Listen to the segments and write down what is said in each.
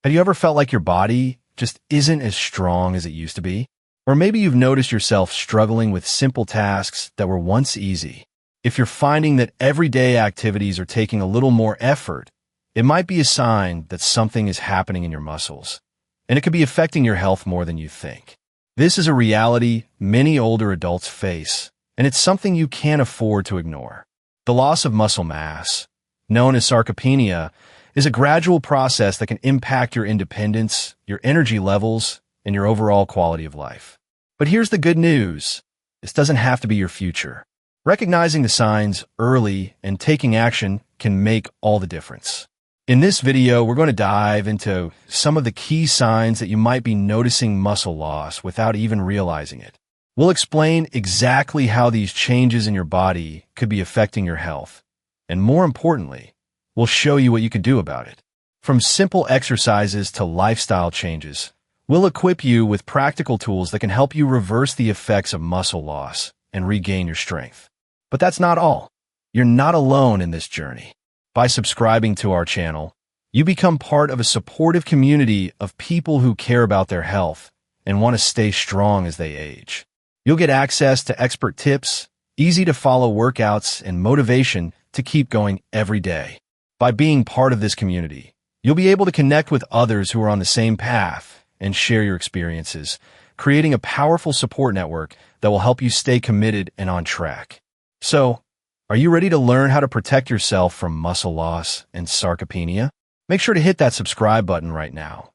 Have you ever felt like your body just isn't as strong as it used to be? Or maybe you've noticed yourself struggling with simple tasks that were once easy. If you're finding that everyday activities are taking a little more effort, it might be a sign that something is happening in your muscles, and it could be affecting your health more than you think. This is a reality many older adults face, and it's something you can't afford to ignore. The loss of muscle mass, known as sarcopenia, is a gradual process that can impact your independence, your energy levels, and your overall quality of life. But here's the good news. This doesn't have to be your future. Recognizing the signs early and taking action can make all the difference. In this video, we're going to dive into some of the key signs that you might be noticing muscle loss without even realizing it. We'll explain exactly how these changes in your body could be affecting your health, and more importantly, we'll show you what you can do about it. From simple exercises to lifestyle changes, we'll equip you with practical tools that can help you reverse the effects of muscle loss and regain your strength. But that's not all. You're not alone in this journey. By subscribing to our channel, you become part of a supportive community of people who care about their health and want to stay strong as they age. You'll get access to expert tips, easy-to-follow workouts, and motivation to keep going every day. By being part of this community, you'll be able to connect with others who are on the same path and share your experiences, creating a powerful support network that will help you stay committed and on track. So, are you ready to learn how to protect yourself from muscle loss and sarcopenia? Make sure to hit that subscribe button right now.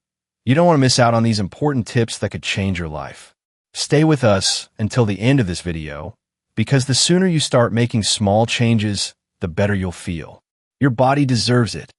You don't want to miss out on these important tips that could change your life. Stay with us until the end of this video, because the sooner you start making small changes, the better you'll feel. Your body deserves it.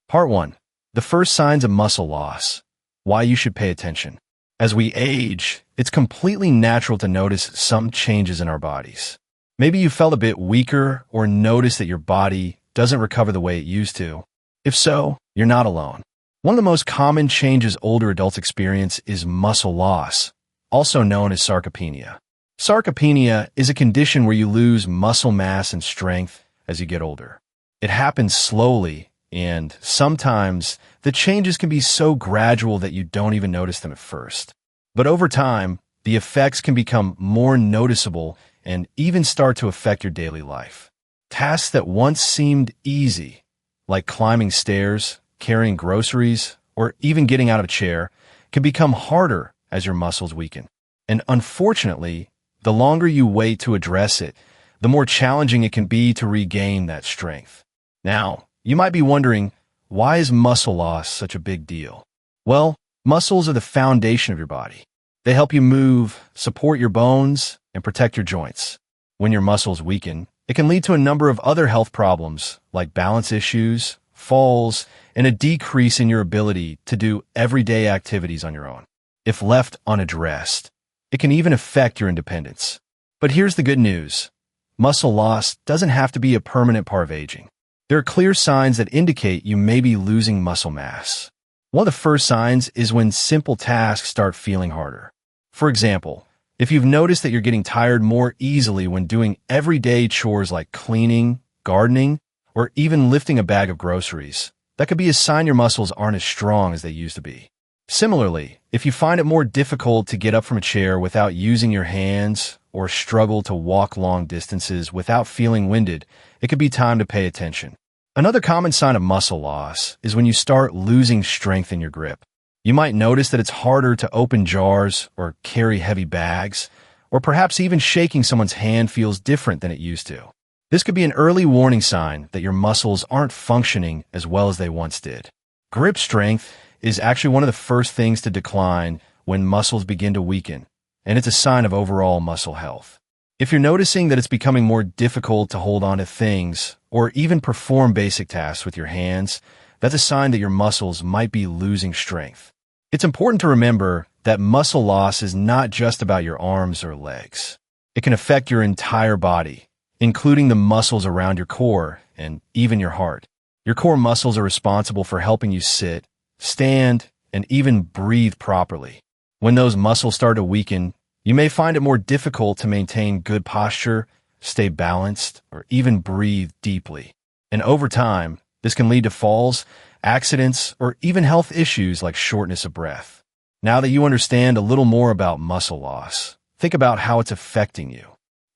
Part 1. The first signs of muscle loss. Why you should pay attention. As we age, it's completely natural to notice some changes in our bodies. Maybe you felt a bit weaker or noticed that your body doesn't recover the way it used to. If so, you're not alone. One of the most common changes older adults experience is muscle loss, also known as sarcopenia. Sarcopenia is a condition where you lose muscle mass and strength as you get older. It happens slowly, and sometimes the changes can be so gradual that you don't even notice them at first. But over time, the effects can become more noticeable and even start to affect your daily life. Tasks that once seemed easy, like climbing stairs, carrying groceries, or even getting out of a chair, can become harder as your muscles weaken. And unfortunately, the longer you wait to address it, the more challenging it can be to regain that strength. Now, you might be wondering, why is muscle loss such a big deal? Well, muscles are the foundation of your body. They help you move, support your bones, and protect your joints. When your muscles weaken, it can lead to a number of other health problems like balance issues, falls, and a decrease in your ability to do everyday activities on your own. If left unaddressed, it can even affect your independence. But here's the good news. Muscle loss doesn't have to be a permanent part of aging. There are clear signs that indicate you may be losing muscle mass. One of the first signs is when simple tasks start feeling harder. For example, if you've noticed that you're getting tired more easily when doing everyday chores like cleaning, gardening, or even lifting a bag of groceries, that could be a sign your muscles aren't as strong as they used to be. Similarly, if you find it more difficult to get up from a chair without using your hands or struggle to walk long distances without feeling winded, it could be time to pay attention. Another common sign of muscle loss is when you start losing strength in your grip. You might notice that it's harder to open jars or carry heavy bags, or perhaps even shaking someone's hand feels different than it used to. This could be an early warning sign that your muscles aren't functioning as well as they once did. Grip strength is actually one of the first things to decline when muscles begin to weaken, and it's a sign of overall muscle health. If you're noticing that it's becoming more difficult to hold on to things or even perform basic tasks with your hands, that's a sign that your muscles might be losing strength. It's important to remember that muscle loss is not just about your arms or legs. It can affect your entire body, including the muscles around your core and even your heart. Your core muscles are responsible for helping you sit, stand, and even breathe properly. When those muscles start to weaken, you may find it more difficult to maintain good posture, stay balanced, or even breathe deeply. And over time, this can lead to falls accidents, or even health issues like shortness of breath. Now that you understand a little more about muscle loss, think about how it's affecting you.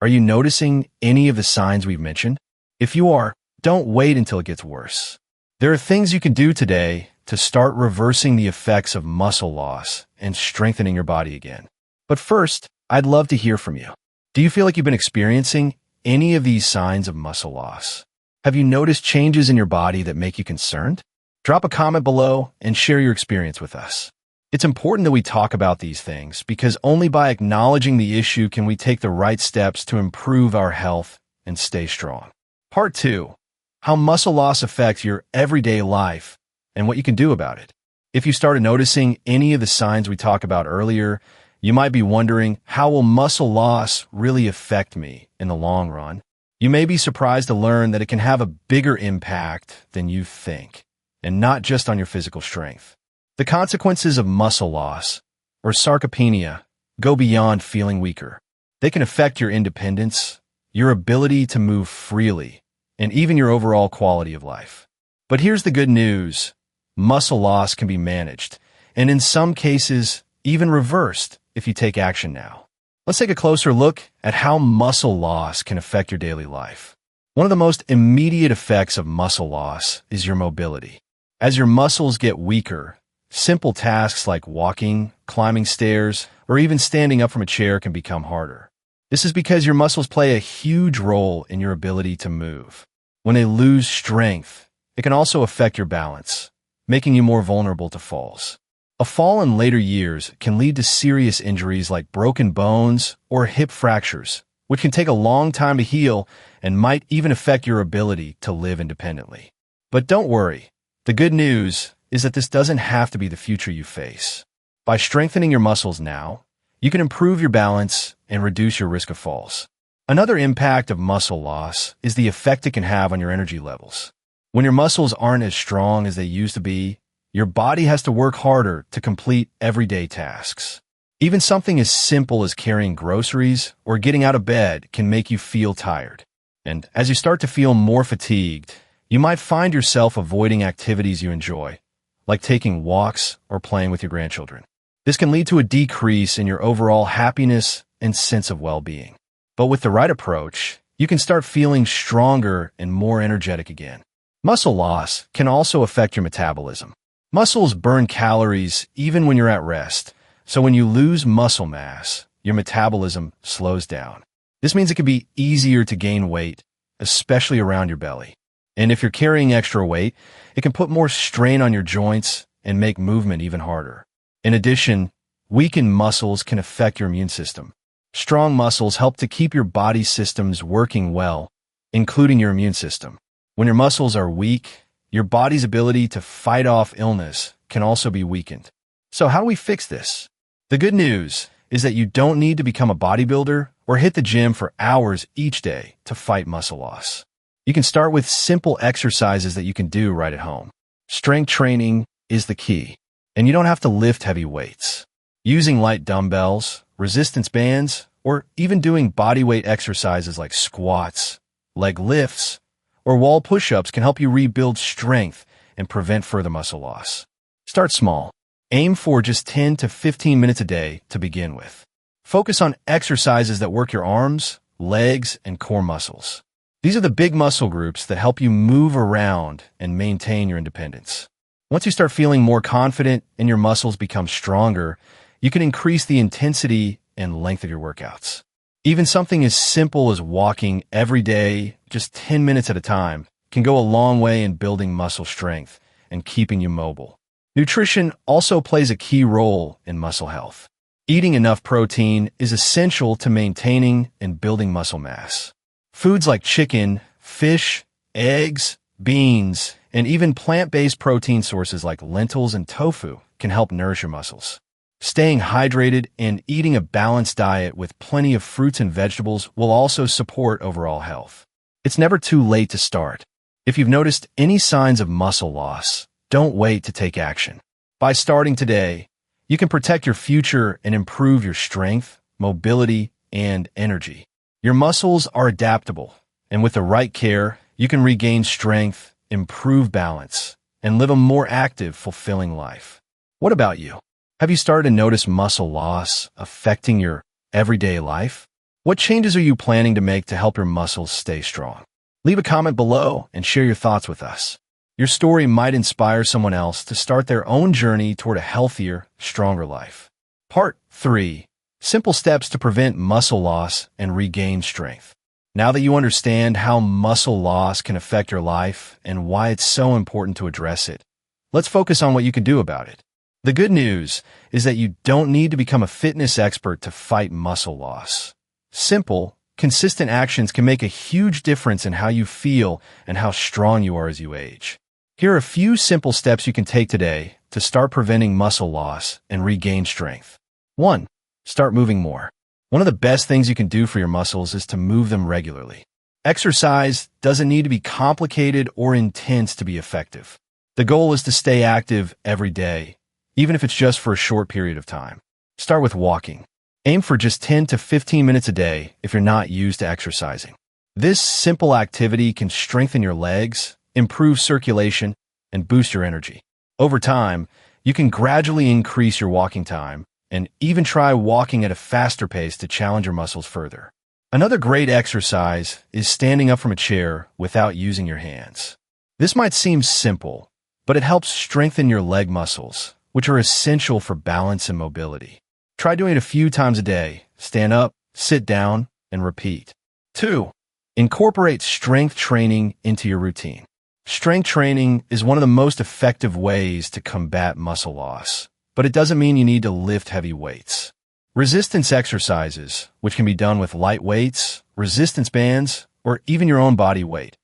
Are you noticing any of the signs we've mentioned? If you are, don't wait until it gets worse. There are things you can do today to start reversing the effects of muscle loss and strengthening your body again. But first, I'd love to hear from you. Do you feel like you've been experiencing any of these signs of muscle loss? Have you noticed changes in your body that make you concerned? Drop a comment below and share your experience with us. It's important that we talk about these things because only by acknowledging the issue can we take the right steps to improve our health and stay strong. Part 2. How muscle loss affects your everyday life and what you can do about it. If you started noticing any of the signs we talked about earlier, you might be wondering, how will muscle loss really affect me in the long run? You may be surprised to learn that it can have a bigger impact than you think, and not just on your physical strength. The consequences of muscle loss, or sarcopenia, go beyond feeling weaker. They can affect your independence, your ability to move freely, and even your overall quality of life. But here's the good news. Muscle loss can be managed, and in some cases, even reversed if you take action now. Let's take a closer look at how muscle loss can affect your daily life. One of the most immediate effects of muscle loss is your mobility. As your muscles get weaker, simple tasks like walking, climbing stairs, or even standing up from a chair can become harder. This is because your muscles play a huge role in your ability to move. When they lose strength, it can also affect your balance, making you more vulnerable to falls. A fall in later years can lead to serious injuries like broken bones or hip fractures, which can take a long time to heal and might even affect your ability to live independently. But don't worry. The good news is that this doesn't have to be the future you face. By strengthening your muscles now, you can improve your balance and reduce your risk of falls. Another impact of muscle loss is the effect it can have on your energy levels. When your muscles aren't as strong as they used to be, your body has to work harder to complete everyday tasks. Even something as simple as carrying groceries or getting out of bed can make you feel tired. And as you start to feel more fatigued, you might find yourself avoiding activities you enjoy, like taking walks or playing with your grandchildren. This can lead to a decrease in your overall happiness and sense of well-being. But with the right approach, you can start feeling stronger and more energetic again. Muscle loss can also affect your metabolism. Muscles burn calories even when you're at rest, so when you lose muscle mass, your metabolism slows down. This means it can be easier to gain weight, especially around your belly. And if you're carrying extra weight, it can put more strain on your joints and make movement even harder. In addition, weakened muscles can affect your immune system. Strong muscles help to keep your body systems working well, including your immune system. When your muscles are weak, your body's ability to fight off illness can also be weakened. So how do we fix this? The good news is that you don't need to become a bodybuilder or hit the gym for hours each day to fight muscle loss. You can start with simple exercises that you can do right at home. Strength training is the key, and you don't have to lift heavy weights. Using light dumbbells, resistance bands, or even doing bodyweight exercises like squats, leg lifts, or wall push-ups can help you rebuild strength and prevent further muscle loss. Start small. Aim for just 10 to 15 minutes a day to begin with. Focus on exercises that work your arms, legs, and core muscles. These are the big muscle groups that help you move around and maintain your independence. Once you start feeling more confident and your muscles become stronger, you can increase the intensity and length of your workouts. Even something as simple as walking every day, just 10 minutes at a time, can go a long way in building muscle strength and keeping you mobile. Nutrition also plays a key role in muscle health. Eating enough protein is essential to maintaining and building muscle mass. Foods like chicken, fish, eggs, beans, and even plant-based protein sources like lentils and tofu can help nourish your muscles. Staying hydrated and eating a balanced diet with plenty of fruits and vegetables will also support overall health. It's never too late to start. If you've noticed any signs of muscle loss, don't wait to take action. By starting today, you can protect your future and improve your strength, mobility, and energy. Your muscles are adaptable, and with the right care, you can regain strength, improve balance, and live a more active, fulfilling life. What about you? Have you started to notice muscle loss affecting your everyday life? What changes are you planning to make to help your muscles stay strong? Leave a comment below and share your thoughts with us. Your story might inspire someone else to start their own journey toward a healthier, stronger life. Part 3. Simple steps to prevent muscle loss and regain strength. Now that you understand how muscle loss can affect your life and why it's so important to address it, let's focus on what you can do about it. The good news is that you don't need to become a fitness expert to fight muscle loss. Simple, consistent actions can make a huge difference in how you feel and how strong you are as you age. Here are a few simple steps you can take today to start preventing muscle loss and regain strength. 1. Start moving more. One of the best things you can do for your muscles is to move them regularly. Exercise doesn't need to be complicated or intense to be effective. The goal is to stay active every day, even if it's just for a short period of time. Start with walking. Aim for just 10 to 15 minutes a day if you're not used to exercising. This simple activity can strengthen your legs, improve circulation, and boost your energy. Over time, you can gradually increase your walking time and even try walking at a faster pace to challenge your muscles further. Another great exercise is standing up from a chair without using your hands. This might seem simple, but it helps strengthen your leg muscles, which are essential for balance and mobility. Try doing it a few times a day. Stand up, sit down, and repeat. 2. Incorporate strength training into your routine. Strength training is one of the most effective ways to combat muscle loss, but it doesn't mean you need to lift heavy weights. Resistance exercises, which can be done with light weights, resistance bands, or even your own body weight,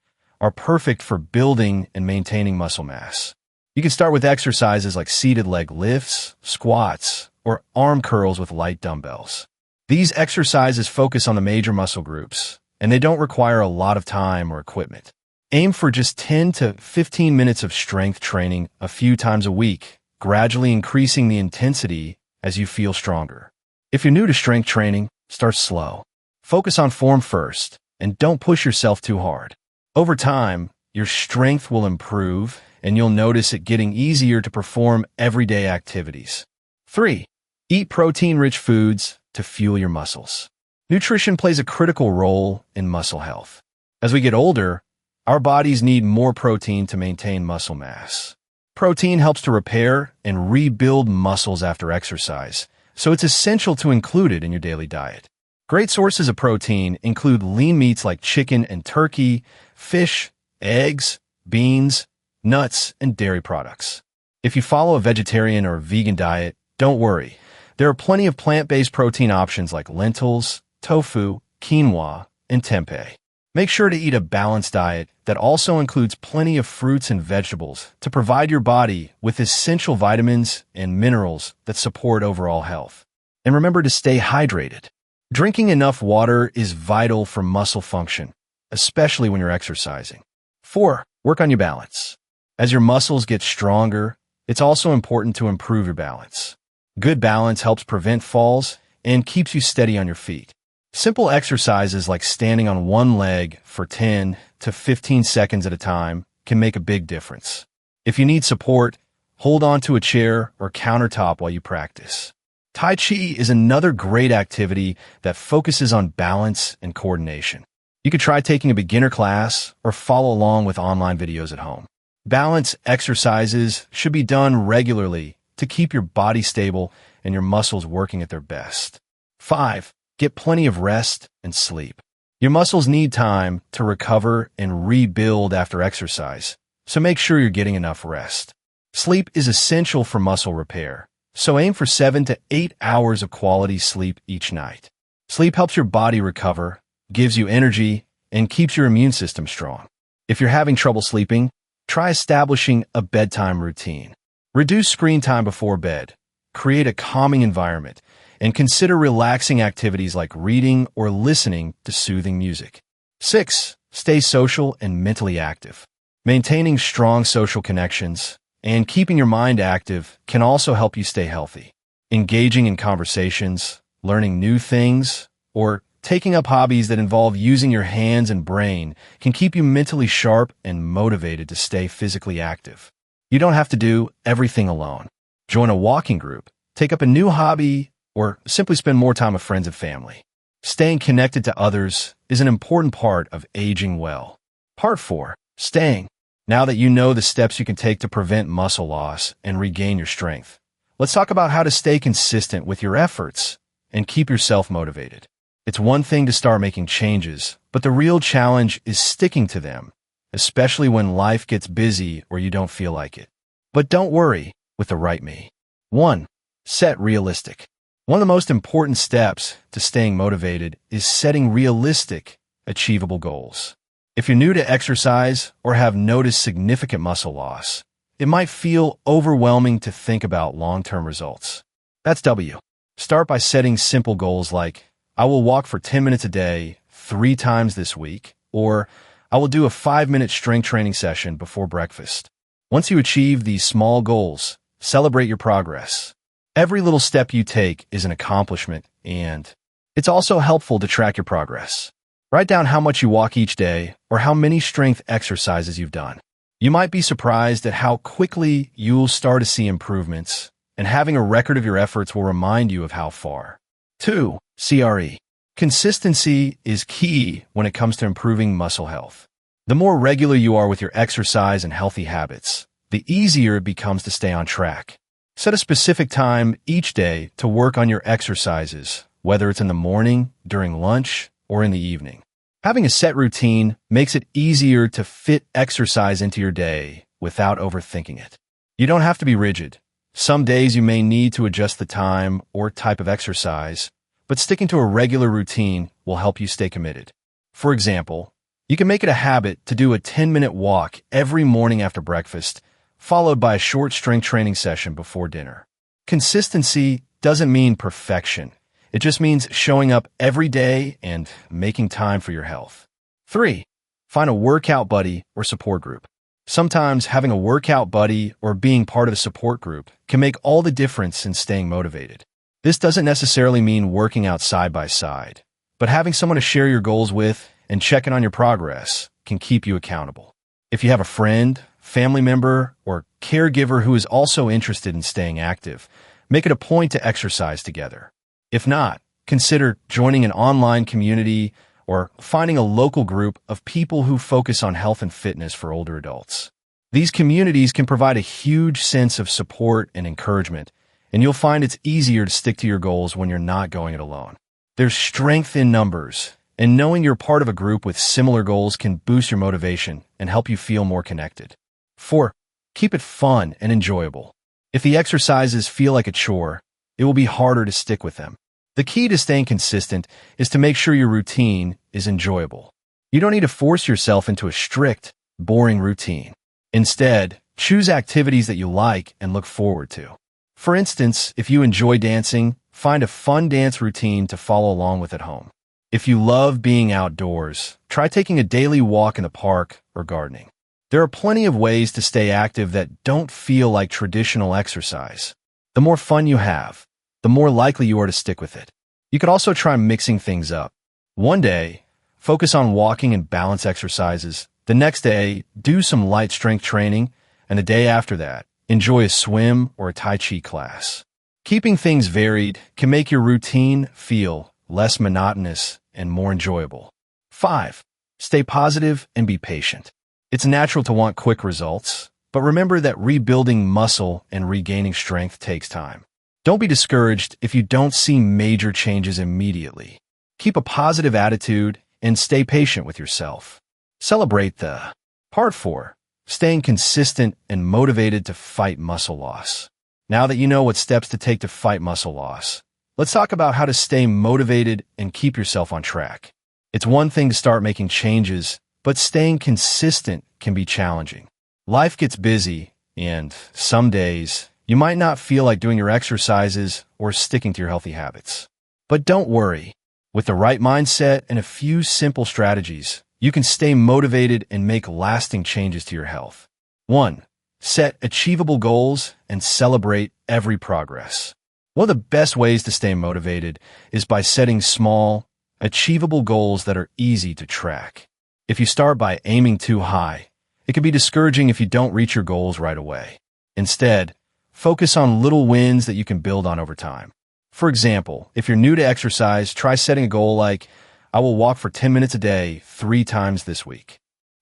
are perfect for building and maintaining muscle mass. You can start with exercises like seated leg lifts, squats, or arm curls with light dumbbells. These exercises focus on the major muscle groups, and they don't require a lot of time or equipment. Aim for just 10 to 15 minutes of strength training a few times a week, gradually increasing the intensity as you feel stronger. If you're new to strength training, start slow. Focus on form first, and don't push yourself too hard. Over time, your strength will improve, and you'll notice it getting easier to perform everyday activities. 3. Eat protein-rich foods to fuel your muscles. Nutrition plays a critical role in muscle health. As we get older, our bodies need more protein to maintain muscle mass. Protein helps to repair and rebuild muscles after exercise, so it's essential to include it in your daily diet. Great sources of protein include lean meats like chicken and turkey, fish, eggs, beans, nuts, and dairy products. If you follow a vegetarian or vegan diet, don't worry. There are plenty of plant-based protein options like lentils, tofu, quinoa, and tempeh. Make sure to eat a balanced diet that also includes plenty of fruits and vegetables to provide your body with essential vitamins and minerals that support overall health. And remember to stay hydrated. Drinking enough water is vital for muscle function, especially when you're exercising. 4. Work on your balance. As your muscles get stronger, it's also important to improve your balance. Good balance helps prevent falls and keeps you steady on your feet. Simple exercises like standing on one leg for 10 to 15 seconds at a time can make a big difference. If you need support, hold on to a chair or countertop while you practice. Tai Chi is another great activity that focuses on balance and coordination. You could try taking a beginner class or follow along with online videos at home. Balance exercises should be done regularly to keep your body stable and your muscles working at their best. 5. Get plenty of rest and sleep. Your muscles need time to recover and rebuild after exercise, so make sure you're getting enough rest. Sleep is essential for muscle repair, so aim for 7 to 8 hours of quality sleep each night. Sleep helps your body recover, gives you energy, and keeps your immune system strong. If you're having trouble sleeping, try establishing a bedtime routine. Reduce screen time before bed, create a calming environment, and consider relaxing activities like reading or listening to soothing music. 6. Stay social and mentally active. Maintaining strong social connections and keeping your mind active can also help you stay healthy. Engaging in conversations, learning new things, or taking up hobbies that involve using your hands and brain can keep you mentally sharp and motivated to stay physically active. You don't have to do everything alone. Join a walking group, take up a new hobby, or simply spend more time with friends and family. Staying connected to others is an important part of aging well. Part 4. Staying. Now that you know the steps you can take to prevent muscle loss and regain your strength, let's talk about how to stay consistent with your efforts and keep yourself motivated. It's one thing to start making changes, but the real challenge is sticking to them, especially when life gets busy or you don't feel like it. But don't worry with the right me. 1. Set realistic. One of the most important steps to staying motivated is setting realistic, achievable goals. If you're new to exercise or have noticed significant muscle loss, it might feel overwhelming to think about long-term results. That's W. Start by setting simple goals like, I will walk for 10 minutes a day, 3 times this week, or I will do a 5-minute strength training session before breakfast. Once you achieve these small goals, celebrate your progress. Every little step you take is an accomplishment, and it's also helpful to track your progress. Write down how much you walk each day or how many strength exercises you've done. You might be surprised at how quickly you'll start to see improvements, and having a record of your efforts will remind you of how far. 2. CRE. Consistency is key when it comes to improving muscle health. The more regular you are with your exercise and healthy habits, the easier it becomes to stay on track. Set a specific time each day to work on your exercises, whether it's in the morning, during lunch, or in the evening. Having a set routine makes it easier to fit exercise into your day without overthinking it. You don't have to be rigid. Some days you may need to adjust the time or type of exercise, but sticking to a regular routine will help you stay committed. For example, you can make it a habit to do a 10-minute walk every morning after breakfast, followed by a short strength training session before dinner. Consistency doesn't mean perfection. It just means showing up every day and making time for your health. 3. Find a workout buddy or support group. Sometimes having a workout buddy or being part of a support group can make all the difference in staying motivated. This doesn't necessarily mean working out side by side, but having someone to share your goals with and check in on your progress can keep you accountable. If you have a friend, family member, or caregiver who is also interested in staying active, make it a point to exercise together. If not, consider joining an online community or finding a local group of people who focus on health and fitness for older adults. These communities can provide a huge sense of support and encouragement, and you'll find it's easier to stick to your goals when you're not going it alone. There's strength in numbers, and knowing you're part of a group with similar goals can boost your motivation and help you feel more connected. 4. Keep it fun and enjoyable. If the exercises feel like a chore, it will be harder to stick with them. The key to staying consistent is to make sure your routine is enjoyable. You don't need to force yourself into a strict, boring routine. Instead, choose activities that you like and look forward to. For instance, if you enjoy dancing, find a fun dance routine to follow along with at home. If you love being outdoors, try taking a daily walk in the park or gardening. There are plenty of ways to stay active that don't feel like traditional exercise. The more fun you have, the more likely you are to stick with it. You could also try mixing things up. One day, focus on walking and balance exercises. The next day, do some light strength training, and the day after that, enjoy a swim or a Tai Chi class. Keeping things varied can make your routine feel less monotonous and more enjoyable. 5. Stay positive and be patient. It's natural to want quick results, but remember that rebuilding muscle and regaining strength takes time. Don't be discouraged if you don't see major changes immediately. Keep a positive attitude and stay patient with yourself. Celebrate the Part 4. Staying consistent and motivated to fight muscle loss. Now that you know what steps to take to fight muscle loss, let's talk about how to stay motivated and keep yourself on track. It's one thing to start making changes, but staying consistent can be challenging. Life gets busy, and some days, you might not feel like doing your exercises or sticking to your healthy habits. But don't worry. With the right mindset and a few simple strategies, you can stay motivated and make lasting changes to your health. 1. Set achievable goals and celebrate every progress. One of the best ways to stay motivated is by setting small, achievable goals that are easy to track. If you start by aiming too high, it can be discouraging if you don't reach your goals right away. Instead, focus on little wins that you can build on over time. For example, if you're new to exercise, try setting a goal like, I will walk for 10 minutes a day 3 times this week.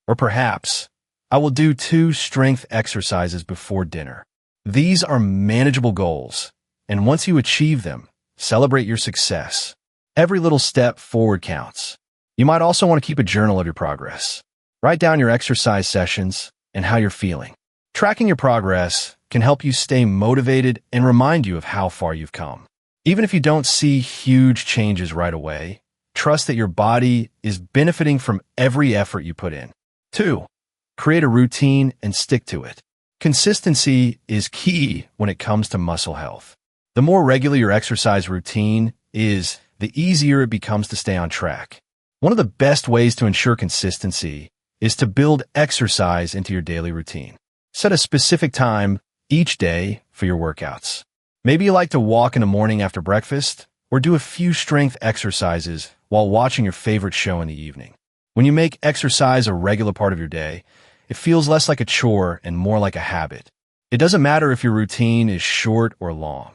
Or perhaps, I will do 2 strength exercises before dinner. These are manageable goals, and once you achieve them, celebrate your success. Every little step forward counts. You might also want to keep a journal of your progress. Write down your exercise sessions and how you're feeling. Tracking your progress can help you stay motivated and remind you of how far you've come. Even if you don't see huge changes right away, trust that your body is benefiting from every effort you put in. 2. Create a routine and stick to it. Consistency is key when it comes to muscle health. The more regular your exercise routine is, the easier it becomes to stay on track. One of the best ways to ensure consistency is to build exercise into your daily routine. Set a specific time each day for your workouts. Maybe you like to walk in the morning after breakfast, or do a few strength exercises while watching your favorite show in the evening. When you make exercise a regular part of your day, it feels less like a chore and more like a habit. It doesn't matter if your routine is short or long.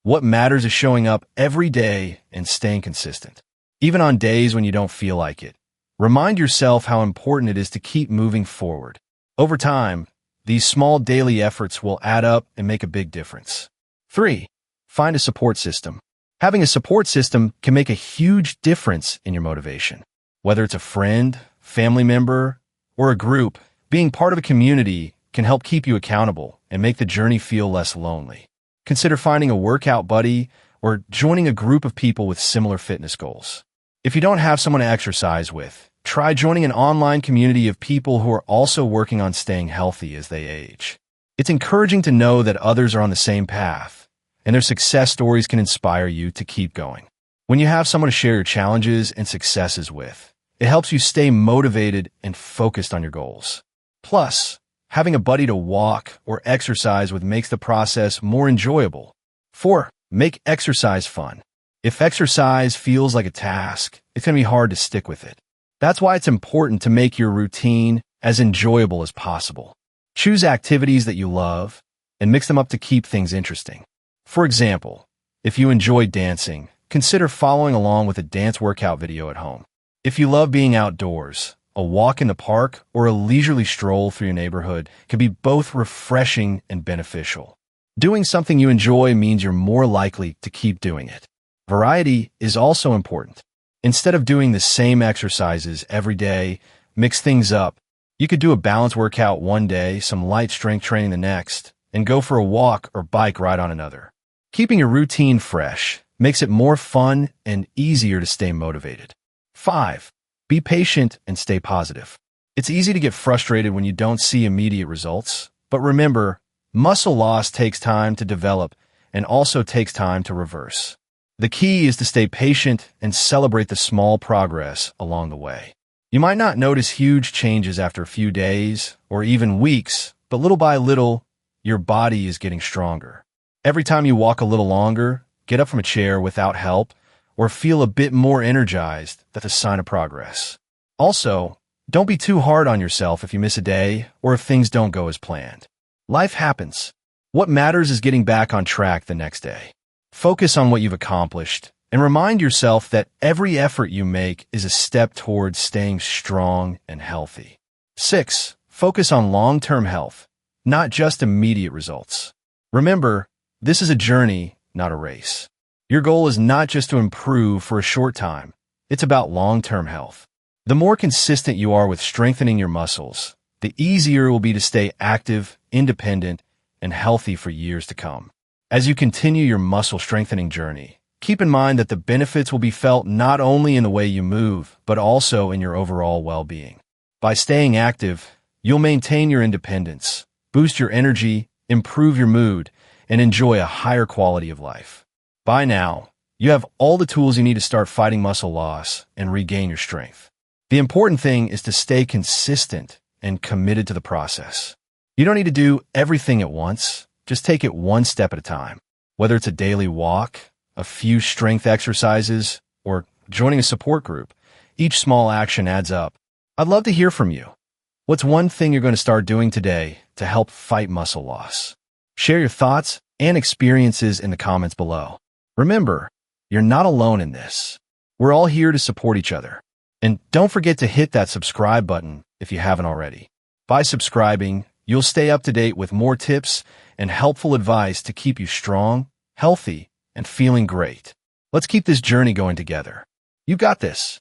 What matters is showing up every day and staying consistent. Even on days when you don't feel like it, remind yourself how important it is to keep moving forward. Over time, these small daily efforts will add up and make a big difference. 3. Find a support system. Having a support system can make a huge difference in your motivation. Whether it's a friend, family member, or a group, being part of a community can help keep you accountable and make the journey feel less lonely. Consider finding a workout buddy or joining a group of people with similar fitness goals. If you don't have someone to exercise with, try joining an online community of people who are also working on staying healthy as they age. It's encouraging to know that others are on the same path, and their success stories can inspire you to keep going. When you have someone to share your challenges and successes with, it helps you stay motivated and focused on your goals. Plus, having a buddy to walk or exercise with makes the process more enjoyable. 4. Make exercise fun. If exercise feels like a task, it's going to be hard to stick with it. That's why it's important to make your routine as enjoyable as possible. Choose activities that you love and mix them up to keep things interesting. For example, if you enjoy dancing, consider following along with a dance workout video at home. If you love being outdoors, a walk in the park or a leisurely stroll through your neighborhood can be both refreshing and beneficial. Doing something you enjoy means you're more likely to keep doing it. Variety is also important. Instead of doing the same exercises every day, mix things up. You could do a balance workout one day, some light strength training the next, and go for a walk or bike ride on another. Keeping your routine fresh makes it more fun and easier to stay motivated. 5. Be patient and stay positive. It's easy to get frustrated when you don't see immediate results, but remember, muscle loss takes time to develop and also takes time to reverse. The key is to stay patient and celebrate the small progress along the way. You might not notice huge changes after a few days or even weeks, but little by little, your body is getting stronger. Every time you walk a little longer, get up from a chair without help, or feel a bit more energized, that's a sign of progress. Also, don't be too hard on yourself if you miss a day or if things don't go as planned. Life happens. What matters is getting back on track the next day. Focus on what you've accomplished and remind yourself that every effort you make is a step towards staying strong and healthy. 6. Focus on long-term health, not just immediate results. Remember, this is a journey, not a race. Your goal is not just to improve for a short time. It's about long-term health. The more consistent you are with strengthening your muscles, the easier it will be to stay active, independent, and healthy for years to come. As you continue your muscle strengthening journey, keep in mind that the benefits will be felt not only in the way you move, but also in your overall well-being. By staying active, you'll maintain your independence, boost your energy, improve your mood, and enjoy a higher quality of life. By now, you have all the tools you need to start fighting muscle loss and regain your strength. The important thing is to stay consistent and committed to the process. You don't need to do everything at once. Just take it one step at a time. Whether it's a daily walk, a few strength exercises, or joining a support group, each small action adds up. I'd love to hear from you. What's one thing you're going to start doing today to help fight muscle loss? Share your thoughts and experiences in the comments below. Remember, you're not alone in this. We're all here to support each other. And don't forget to hit that subscribe button if you haven't already. By subscribing, you'll stay up to date with more tips and helpful advice to keep you strong, healthy, and feeling great. Let's keep this journey going together. You got this.